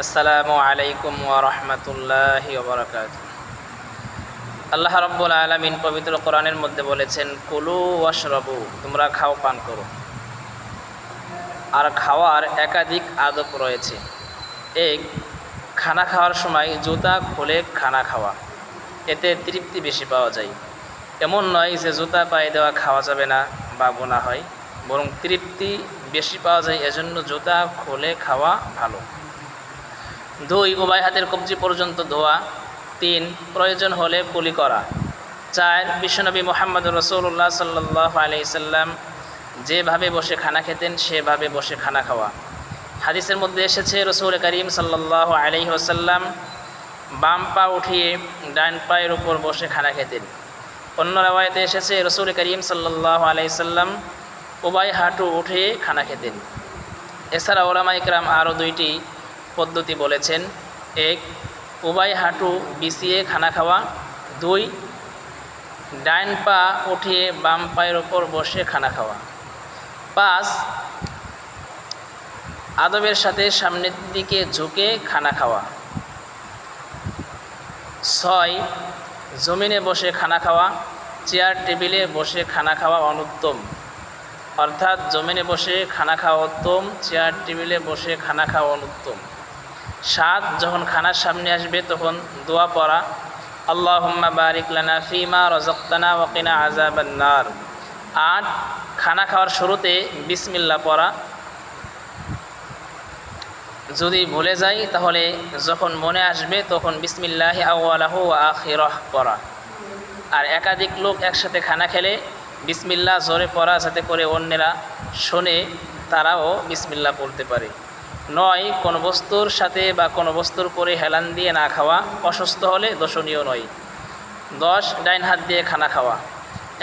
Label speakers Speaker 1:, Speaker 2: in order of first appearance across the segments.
Speaker 1: আসসালামু আলাইকুম ওয়া রাহমাতুল্লাহি ওয়া বারাকাতুহু। আল্লাহ রাব্বুল আলামিন পবিত্র কোরআনের মধ্যে বলেছেন, কুলু ওয়াশরাবু, তোমরা খাও পান করো। আর খাওয়ার একাধিক আদব রয়েছে। এক, খানা খাওয়ার সময় জুতা খুলে খানা খাওয়া, এতে তৃপ্তি বেশি পাওয়া যায়। এমন নয় যে জুতা পায়ে দেওয়া খাওয়া যাবে না বা গুনাহ হয়, বরং তৃপ্তি বেশি পাওয়া যায়, এজন্য জুতা খুলে খাওয়া ভালো। দুই, উভয় হাতের কবজি পর্যন্ত ধোয়া। তিন, প্রয়োজন হলে কুলি করা। চার, বিশ্বনবী মুহাম্মদুর রাসূলুল্লাহ সাল্লাল্লাহু আলাইহি সাল্লাম যেভাবে বসে খানা খেতেন সেভাবে বসে খানা খাওয়া। হাদিসের মধ্যে এসেছে, রাসূল করিম সাল্লাল্লাহু আলাইহি ওয়াসাল্লাম বাম পা উঠিয়ে ডান পায়ের উপর বসে খানা খেতেন। অন্য রাওয়ায়াতে এসেছে, রাসূল করিম সাল্লাল্লাহু আলাইহি সাল্লাম উভয় হাঁটু উঠিয়ে খানা খেতেন। এছাড়া উলামা ইকরাম আরও দুইটি পদ্ধতি বলেছেন। এক, উভয় হাঁটু বিছিয়ে খানা খাওয়া। দুই, ডান পা উঠিয়ে বাম পায়ের ওপর বসে খানা খাওয়া। পাঁচ, আদবের সাথে সামনের দিকে ঝুঁকে খানা খাওয়া। ছয়, জমিনে বসে খানা খাওয়া। চেয়ার টেবিলে বসে খানা খাওয়া অনুত্তম, অর্থাৎ জমিনে বসে খানা খাওয়া উত্তম, চেয়ার টেবিলে বসে খানা খাওয়া অনুত্তম। সাত, যখন খানার সামনে আসবে তখন দোয়া পড়া, আল্লাহুম্মা বারিক লানা ফিমা রাযাকতানা ওয়া কিনা আযাবান নার। আট, খানা খাওয়ার শুরুতে বিসমিল্লাহ পড়া। যদি ভুলে যাই তাহলে যখন মনে আসবে তখন বিসমিল্লাহি আউওয়ালাহু ওয়া আখিরাহ পড়া। আর একাধিক লোক একসাথে খানা খেলে বিসমিল্লাহ জোরে পড়া, যাতে করে অন্যেরা শোনে, তারাও বিসমিল্লাহ পড়তে পারে। নয়, কোনো বস্তুর সাথে বা কোনো বস্তুর পরে হেলান দিয়ে না খাওয়া, অসুস্থ হলে দোষণীয় নয়। 10, ডাইন হাত দিয়ে খানা খাওয়া।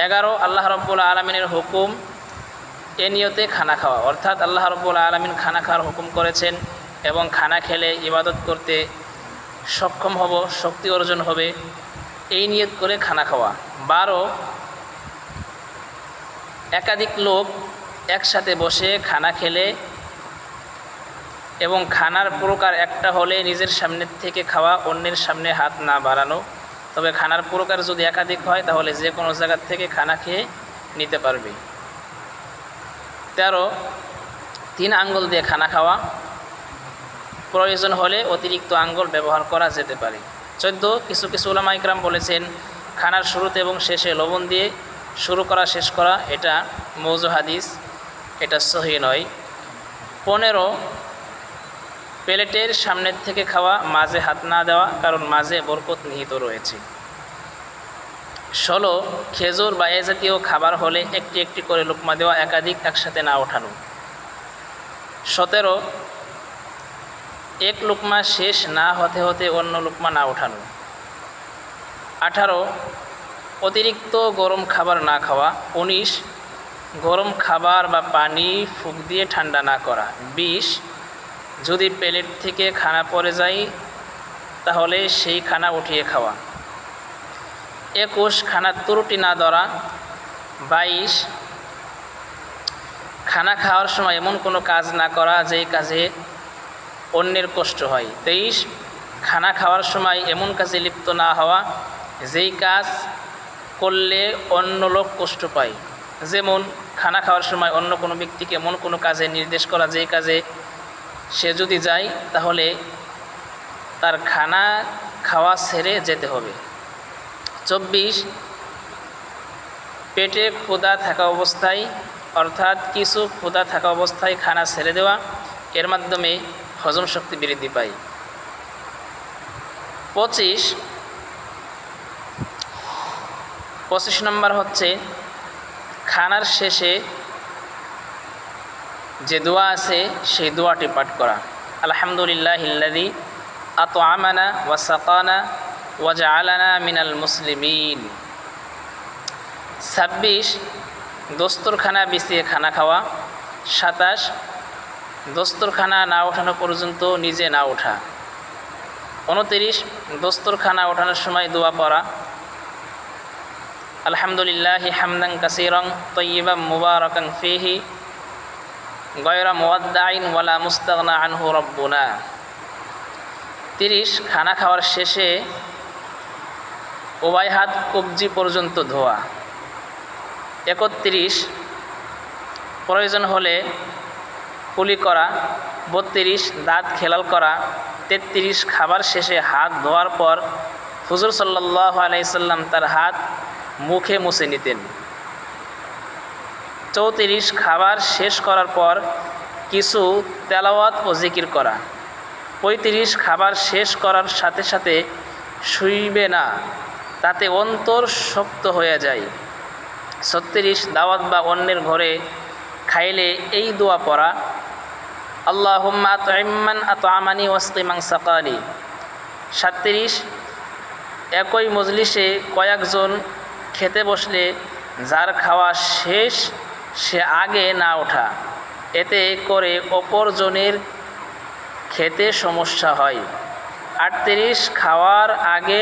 Speaker 1: 11, আল্লাহ রাব্বুল আলামিনের হুকুম এ নিয়তে খানা খাওয়া, অর্থাৎ আল্লাহ রাব্বুল আলামিন খানা খাওয়ার হুকুম করেছেন এবং খানা খেলে ইবাদত করতে সক্ষম হব, শক্তি অর্জন হবে, এই নিয়ত করে খানা খাওয়া। 12, একাধিক লোক একসাথে বসে খানা খেলে এবং খানার প্রকার একটা হলে নিজের সামনের থেকে খাওয়া, অন্যের সামনে হাত না বাড়ানো। তবে খানার প্রকার যদি একাধিক হয় তাহলে যে কোনো জায়গার থেকে খানা খেয়ে নিতে পারবে। 13, 3 আঙ্গুল দিয়ে খানা খাওয়া, প্রয়োজন হলে অতিরিক্ত আঙ্গুল ব্যবহার করা যেতে পারে। 14, কিছু উলামা ইকরাম বলেছেন খানার শুরুতে এবং শেষে লবণ দিয়ে শুরু করা শেষ করা, এটা মওযু হাদিস, এটা সহিহ নয়। 15, প্লেটের সামনের থেকে খাওয়া, মাঝে হাত না দেওয়া, কারণ মাঝে বরকত নিহিত রয়েছে। 16, খেজুর বা এ জাতীয় খাবার হলে একটি একটি করে লুকমা দেওয়া, একাধিক একসাথে না ওঠানো। 17, এক লুকমা শেষ না হতে হতে অন্য লুকমা না ওঠানো। 18, অতিরিক্ত গরম খাবার না খাওয়া। 19, গরম খাবার বা পানি ফুঁক দিয়ে ঠান্ডা না করা। 20, যদি প্লেট থেকে খানা পড়ে যায় তাহলে সেই খানা উঠিয়ে খাওয়া। 21, খানার ত্রুটি না ধরা। 22, খানা খাওয়ার সময় এমন কোনো কাজ না করা যেই কাজে অন্যের কষ্ট হয়। 23, খানা খাওয়ার সময় এমন কাজে লিপ্ত না হওয়া যেই কাজ করলে অন্য লোক কষ্ট পায়, যেমন খানা খাওয়ার সময় অন্য কোনো ব্যক্তিকে এমন কোনো কাজে নির্দেশ করা যেই কাজে সে যদি যায় তাহলে তার খানা খাওয়া ছেড়ে যেতে হবে। 24, পেটে ক্ষুধা থাকা অবস্থায়, অর্থাৎ কিছু ক্ষুধা থাকা অবস্থায় খানা ছেড়ে দেওয়া, এর মাধ্যমে হজম শক্তি বৃদ্ধি পায়। 25 নম্বর হচ্ছে খানার শেষে যে দোয়া আছে সেই দোয়াটি পাঠ করা, আলহামদুলিল্লাহিল্লাযী আত'আমানা ওয়া সাকানা ওয়া জাআলানা মিনাল মুসলিমিন। 26, দস্তরখানা বিছিয়ে খানা খাওয়া। 27, দস্তরখানা না ওঠানো পর্যন্ত নিজে না ওঠা। 29, দস্তরখানা ওঠানোর সময় দোয়া পড়া, আলহামদুলিল্লাহি হামদান কাসীরান তাইয়্যিবান মুবারাকান ফীহি গায়রা মুওয়াদ্দাইন ওয়ালা মুস্তাগনা আনহু রাব্বুনা। 30 খানা খাওয়ার শেষে উভয় হাত কবজি পর্যন্ত ধোয়া। 31 প্রয়োজন হলে কুলি করা। 32 দাঁত খেলাল করা। 33 খাবার শেষে হাত ধোয়ার পর হুজুর সাল্লাল্লাহু আলাইহি সাল্লাম তার হাত মুখে মুছে নিতেন। 34 খাবার শেষ করার পর কিছু তেলাওয়াত ও জিকির করা। 35 খাবার শেষ করার সাথে সাথে শুইবে না, তাতে অন্তর শক্ত হয়ে যায়। 36 দাওয়াত বা অন্যের ঘরে খাইলে এই দোয়া পড়া, আল্লাহুম্মা আত'ইম্মান আত'আমানি ওয়াসকি মান সাকানি। 37 একই মজলিসে কয়েকজন খেতে বসলে যার খাওয়া শেষ সে আগে না ওঠা, এতে করে অপরজনের খেতে সমস্যা হয়। 38 খাওয়ার আগে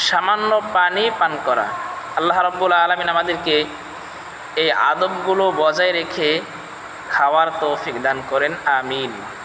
Speaker 1: সামান্য পানি পান করা। আল্লাহ রাব্বুল আলামিন আমাদেরকে এই আদবগুলো বজায় রেখে খাওয়ার তৌফিক দান করেন, আমিন।